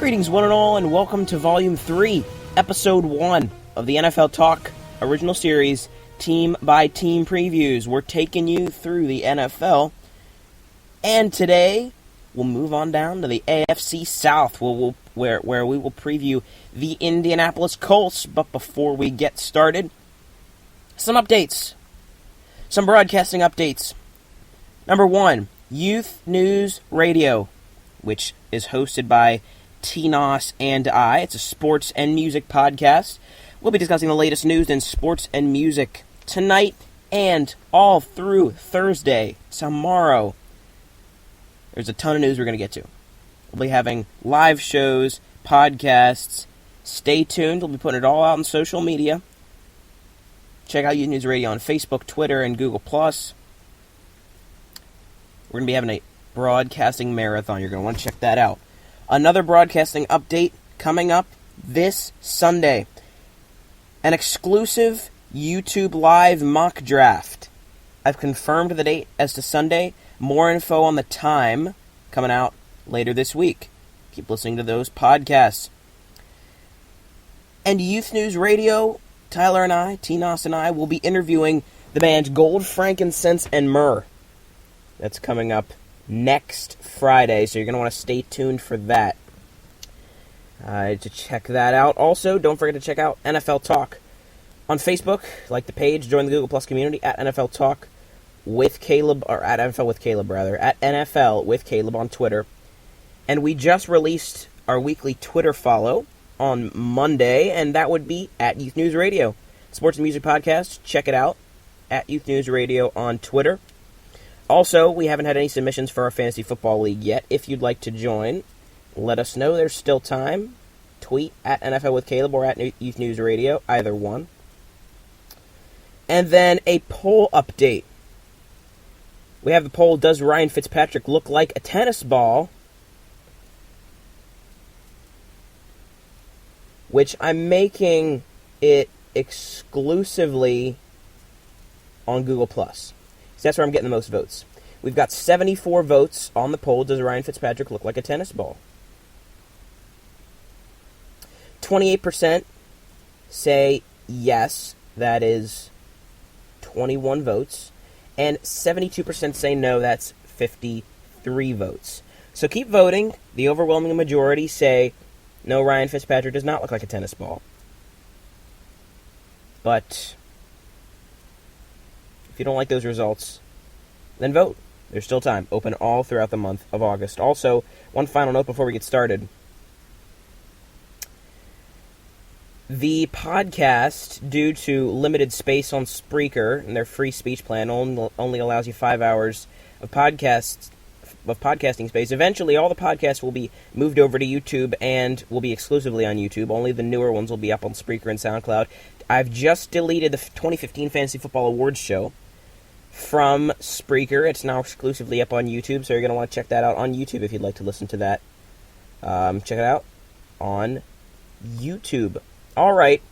Greetings, one and all, and welcome to Volume 3, Episode 1 of the NFL Talk original series, Team by Team Previews. We're taking you through the NFL, and today we'll move on down to the AFC South, where we will preview the Indianapolis Colts. But before we get started, some updates, some broadcasting updates. Number 1, Youth News Radio, which is hosted by T-Nos and I. It's a sports and music podcast. We'll be discussing the latest news in sports and music tonight and all through Thursday, tomorrow. There's a ton of news we're going to get to. We'll be having live shows, podcasts. Stay tuned. We'll be putting it all out on social media. Check out Youth News Radio on Facebook, Twitter, and Google+. We're going to be having a broadcasting marathon. You're going to want to check that out. Another broadcasting update coming up this Sunday. An exclusive YouTube Live mock draft. I've confirmed the date as to Sunday. More info on the time coming out later this week. Keep listening to those podcasts. And Youth News Radio, Tyler and I, T-Nos and I, will be interviewing the band Gold, Frankincense, and Myrrh. That's coming up next Friday, so you're going to want to stay tuned for that. To check that out. Also, don't forget to check out NFL Talk on Facebook. Like the page, join the Google Plus community at NFL Talk with Caleb, or at NFL with Caleb, rather. At NFL with Caleb on Twitter. And we just released our weekly Twitter follow on Monday, and that would be at Youth News Radio. Sports and music podcast, check it out at Youth News Radio on Twitter. Also, we haven't had any submissions for our Fantasy Football League yet. If you'd like to join, let us know. There's still time. Tweet at NFL with Caleb or at Youth News Radio, either one. And then a poll update. We have the poll, does Ryan Fitzpatrick look like a tennis ball? Which I'm making it exclusively on Google+. So that's where I'm getting the most votes. We've got 74 votes on the poll, does Ryan Fitzpatrick look like a tennis ball? 28% say yes, that is 21 votes. And 72% say no, that's 53 votes. So keep voting. The overwhelming majority say, no, Ryan Fitzpatrick does not look like a tennis ball. But if you don't like those results, then vote. There's still time. Open all throughout the month of August. Also, one final note before we get started. The podcast, due to limited space on Spreaker and their free speech plan, only allows you 5 hours of podcasting space. Eventually, all the podcasts will be moved over to YouTube and will be exclusively on YouTube. Only the newer ones will be up on Spreaker and SoundCloud. I've just deleted the 2015 Fantasy Football Awards show from Spreaker. It's now exclusively up on YouTube, so you're going to want to check that out on YouTube if you'd like to listen to that. Check it out on YouTube. All right,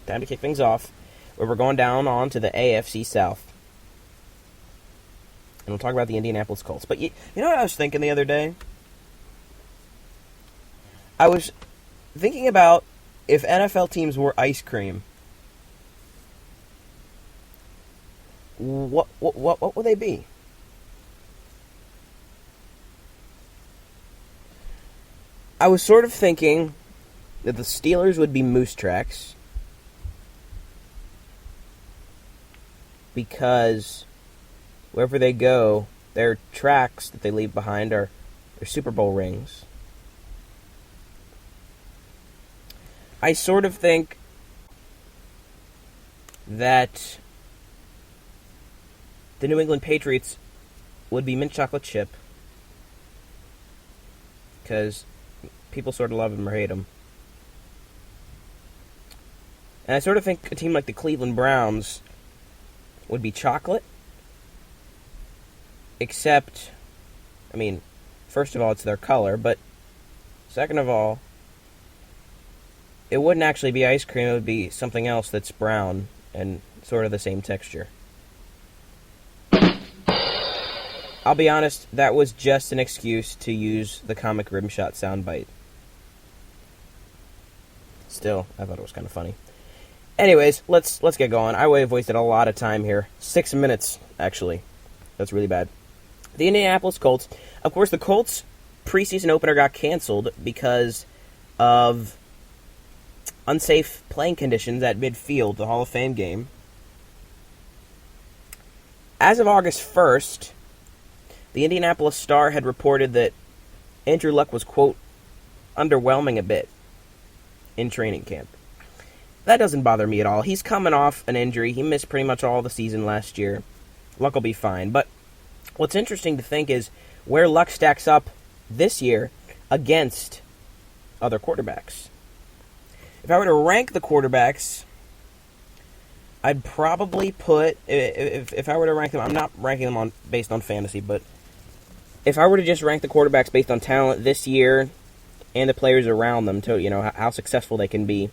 time to kick things off, where we're going down on to the AFC South. And we'll talk about the Indianapolis Colts. But you know what I was thinking the other day? I was thinking about if NFL teams were ice cream, what would they be? I was sort of thinking that the Steelers would be Moose Tracks, because wherever they go, their tracks that they leave behind are their Super Bowl rings. I sort of think that the New England Patriots would be mint chocolate chip, because people sort of love them or hate them. And I sort of think a team like the Cleveland Browns would be chocolate, except, I mean, first of all, it's their color, but second of all, it wouldn't actually be ice cream, it would be something else that's brown and sort of the same texture. I'll be honest, that was just an excuse to use the comic Rimshot soundbite. Still, I thought it was kind of funny. Anyways, let's get going. I have wasted a lot of time here. 6 minutes, actually. That's really bad. The Indianapolis Colts. Of course, the Colts preseason opener got canceled because of unsafe playing conditions at midfield, the Hall of Fame game. As of August 1st, the Indianapolis Star had reported that Andrew Luck was, quote, underwhelming a bit in training camp. That doesn't bother me at all. He's coming off an injury. He missed pretty much all the season last year. Luck will be fine. But what's interesting to think is where Luck stacks up this year against other quarterbacks. If I were to rank the quarterbacks, I'd probably put, if I were to rank them, I'm not ranking them based on fantasy, but if I were to just rank the quarterbacks based on talent this year and the players around them, to how successful they can be,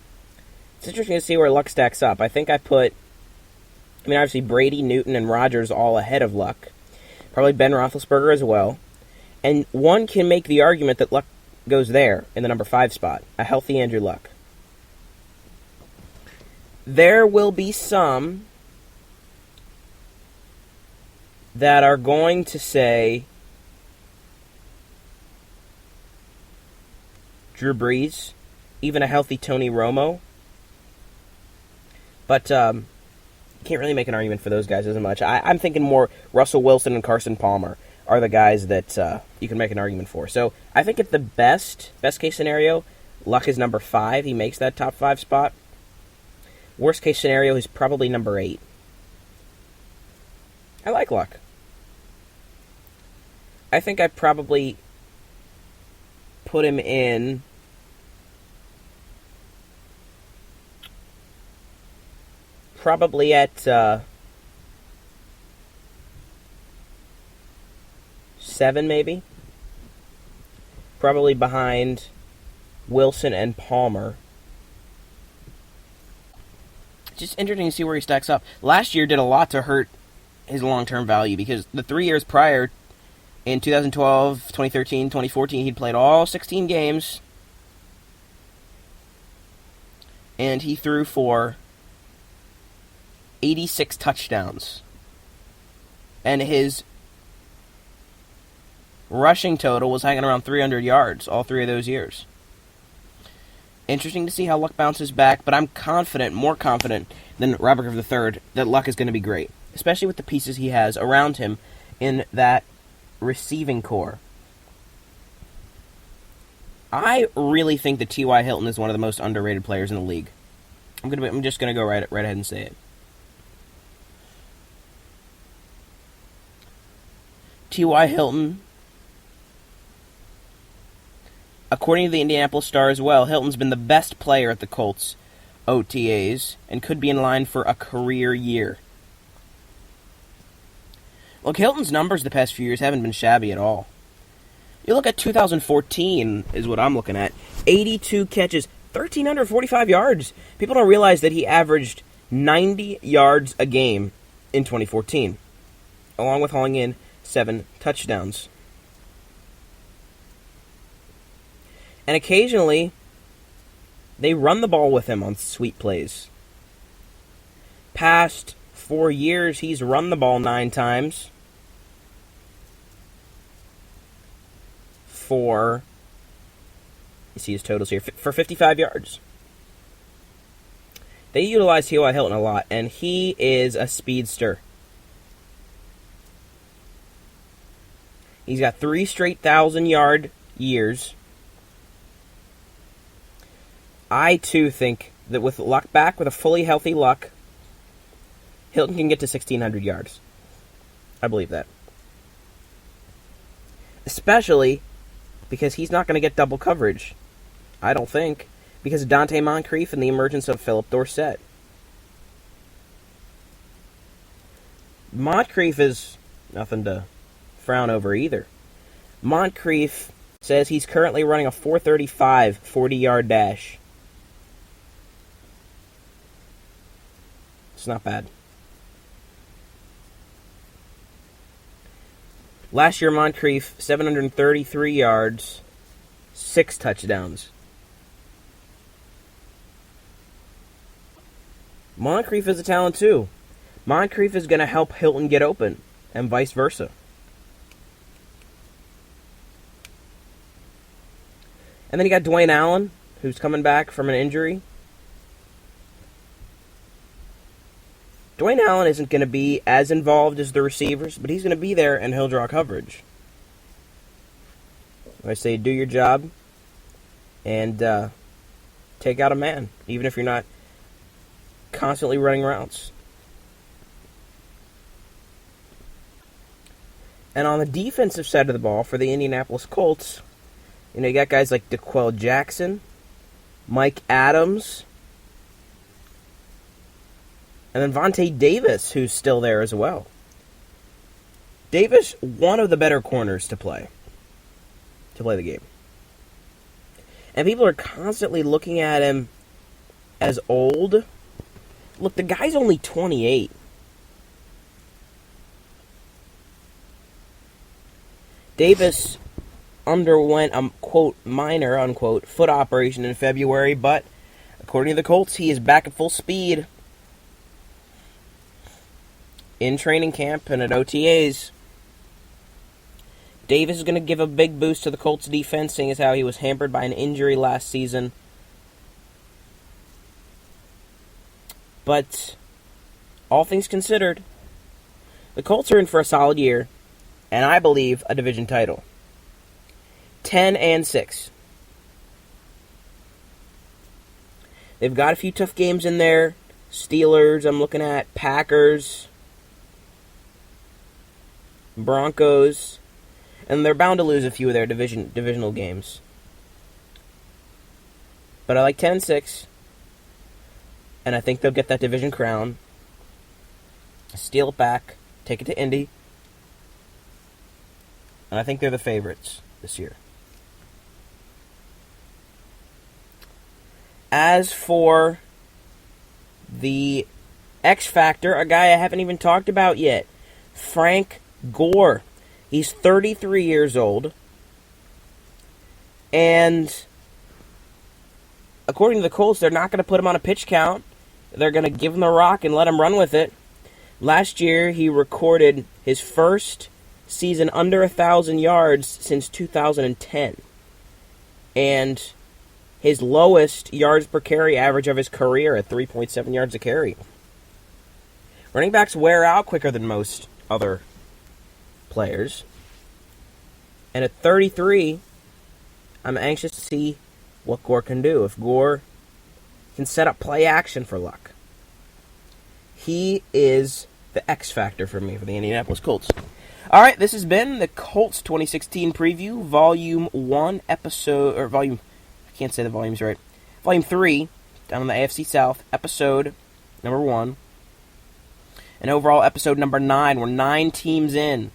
it's interesting to see where Luck stacks up. I think obviously Brady, Newton, and Rodgers all ahead of Luck. Probably Ben Roethlisberger as well. And one can make the argument that Luck goes there in the number 5 spot, a healthy Andrew Luck. There will be some that are going to say Drew Brees, even a healthy Tony Romo. But you can't really make an argument for those guys as much. I'm thinking more Russell Wilson and Carson Palmer are the guys that you can make an argument for. So I think at the best case scenario, Luck is number 5. He makes that top 5 spot. Worst case scenario, he's probably number 8. I like Luck. I think I probably put him in probably at 7, maybe. Probably behind Wilson and Palmer. Just interesting to see where he stacks up. Last year did a lot to hurt his long-term value because the 3 years prior, in 2012, 2013, 2014, he'd played all 16 games, and he threw for 86 touchdowns. And his rushing total was hanging around 300 yards all 3 of those years. Interesting to see how Luck bounces back, but I'm more confident than Robert Griffith III that Luck is going to be great, especially with the pieces he has around him in that receiving core. I really think that T.Y. Hilton is one of the most underrated players in the league. I'm just going to go right ahead and say it. T.Y. Hilton, according to the Indianapolis Star as well, Hilton's been the best player at the Colts OTAs and could be in line for a career year. Look, Hilton's numbers the past few years haven't been shabby at all. You look at 2014 is what I'm looking at. 82 catches, 1,345 yards. People don't realize that he averaged 90 yards a game in 2014, along with hauling in 7 touchdowns. And occasionally, they run the ball with him on sweet plays. Past 4 years, he's run the ball 9 times for, you see his totals here, for 55 yards. They utilize T.Y. Hilton a lot, and he is a speedster. He's got 3 straight 1,000-yard years. I, too, think that with Luck back, with a fully healthy Luck, Hilton can get to 1,600 yards. I believe that. Especially because he's not going to get double coverage. I don't think. Because of Dante Moncrief and the emergence of Philip Dorsett. Moncrief is nothing to frown over either. Moncrief says he's currently running a 4.35 40-yard dash. It's not bad. Last year, Moncrief, 733 yards, 6 touchdowns. Moncrief is a talent too. Moncrief is going to help Hilton get open, and vice versa. And then you got Dwayne Allen, who's coming back from an injury. Dwayne Allen isn't going to be as involved as the receivers, but he's going to be there and he'll draw coverage. I say do your job and take out a man, even if you're not constantly running routes. And on the defensive side of the ball for the Indianapolis Colts, you got guys like DeQuell Jackson, Mike Adams, and then Vontae Davis, who's still there as well. Davis, one of the better corners to play the game. And people are constantly looking at him as old. Look, the guy's only 28. Davis underwent a, quote, minor, unquote, foot operation in February, but according to the Colts, he is back at full speed in training camp and at OTAs. Davis is going to give a big boost to the Colts defense, seeing as how he was hampered by an injury last season. But all things considered, the Colts are in for a solid year, and I believe a division title. 10-6. They've got a few tough games in there. Steelers, I'm looking at. Packers. Broncos. And they're bound to lose a few of their divisional games. But I like 10-6. And I think they'll get that division crown. Steal it back. Take it to Indy. And I think they're the favorites this year. As for the X Factor, a guy I haven't even talked about yet, Frank Gore. He's 33 years old. And according to the Colts, they're not going to put him on a pitch count. They're going to give him the rock and let him run with it. Last year, he recorded his first season under 1,000 yards since 2010. And his lowest yards per carry average of his career at 3.7 yards a carry. Running backs wear out quicker than most other players. And at 33, I'm anxious to see what Gore can do. If Gore can set up play action for luck. He is the X factor for me for the Indianapolis Colts. All right, this has been the Colts 2016 preview, Volume 1, episode, or Volume, I can't say the volumes right, Volume 3, down in the AFC South, episode number 1, and overall episode number 9. We're 9 teams in.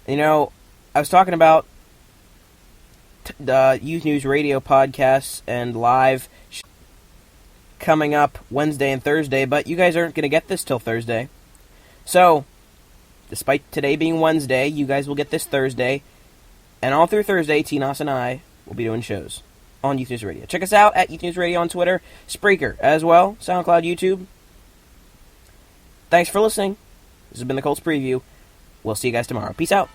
I was talking about the Youth News Radio podcasts and live coming up Wednesday and Thursday, but you guys aren't going to get this till Thursday. So, despite today being Wednesday, you guys will get this Thursday, and all through Thursday, T-Nos and I will be doing shows on Youth News Radio. Check us out at Youth News Radio on Twitter, Spreaker as well, SoundCloud, YouTube. Thanks for listening. This has been the Colts Preview. We'll see you guys tomorrow. Peace out.